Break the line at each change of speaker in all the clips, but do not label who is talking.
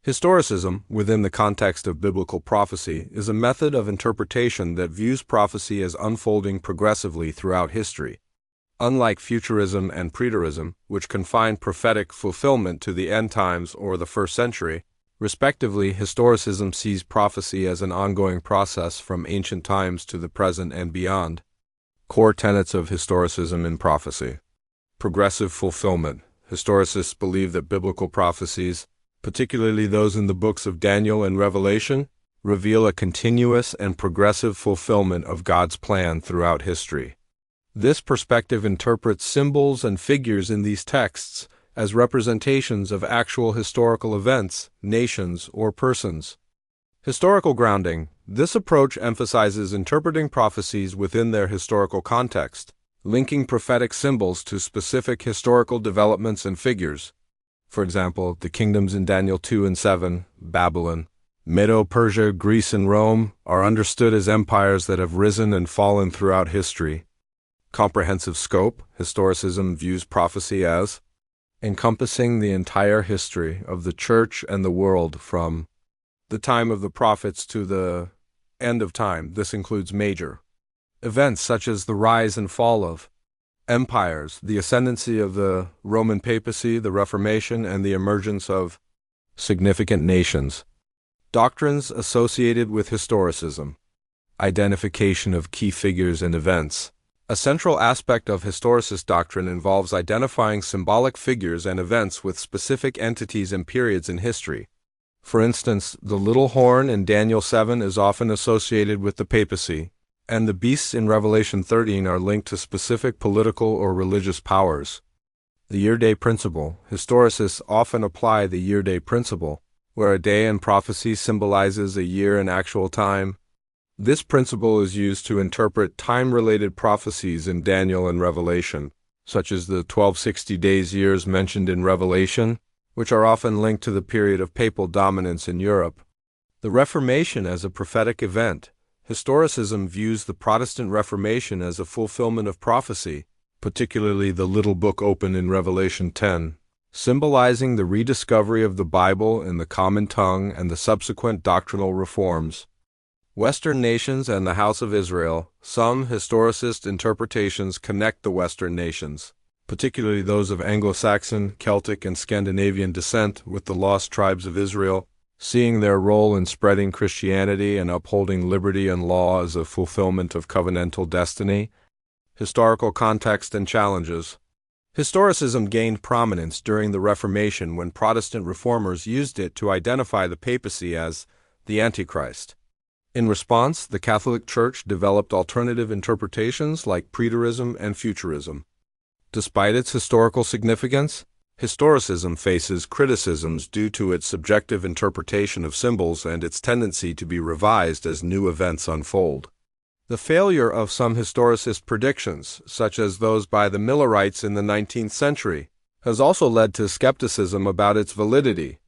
Historicism, within the context of biblical prophecy, is a method of interpretation that views prophecy as unfolding progressively throughout history. Unlike futurism and preterism, which confine prophetic fulfillment to the end times or the first century, respectively, historicism sees prophecy as an ongoing process from ancient times to the present and beyond. Core tenets of historicism in prophecy. Progressive fulfillment. Historicists believe that biblical prophecies, particularly those in the books of Daniel and Revelation, reveal a continuous and progressive fulfillment of God's plan throughout history. This perspective interprets symbols and figures in these texts as representations of actual historical events, nations, or persons. Historical grounding. This approach emphasizes interpreting prophecies within their historical context, linking prophetic symbols to specific historical developments and figures. For example, the kingdoms in Daniel 2 and 7, Babylon, Medo-Persia, Greece, and Rome, are understood as empires that have risen and fallen throughout history. Comprehensive scope. Historicism views prophecy as encompassing the entire history of the church and the world from the time of the prophets to the end of time. This includes major events such as the rise and fall of empires, the ascendancy of the Roman papacy, the Reformation, and the emergence of significant nations. Doctrines associated with historicism. Identification of key figures and events. A central aspect of historicist doctrine involves identifying symbolic figures and events with specific entities and periods in history. For instance, the little horn in Daniel 7 is often associated with the papacy, and the beasts in Revelation 13 are linked to specific political or religious powers. The year-day principle. Historicists often apply the year-day principle, where a day in prophecy symbolizes a year in actual time. This principle is used to interpret time-related prophecies in Daniel and Revelation, such as the 1260 days years mentioned in Revelation, which are often linked to the period of papal dominance in Europe. The Reformation as a prophetic event. Historicism views the Protestant Reformation as a fulfillment of prophecy, particularly the little book open in Revelation 10, symbolizing the rediscovery of the Bible in the common tongue and the subsequent doctrinal reforms. Western nations and the House of Israel. Some historicist interpretations connect the Western nations, particularly those of Anglo-Saxon, Celtic, and Scandinavian descent, with the lost tribes of Israel, seeing their role in spreading Christianity and upholding liberty and law as a fulfillment of covenantal destiny. Historical context and challenges. Historicism gained prominence during the Reformation when Protestant reformers used it to identify the papacy as the Antichrist. In response, the Catholic Church developed alternative interpretations like preterism and futurism. Despite its historical significance, historicism faces criticisms due to its subjective interpretation of symbols and its tendency to be revised as new events unfold. The failure of some historicist predictions, such as those by the Millerites in the 19th century, has also led to skepticism about its validity.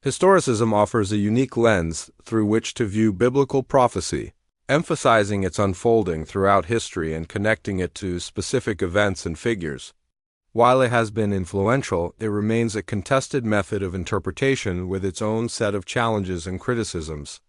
Historicism offers a unique lens through which to view biblical prophecy, emphasizing its unfolding throughout history and connecting it to specific events and figures. While it has been influential, it remains a contested method of interpretation with its own set of challenges and criticisms.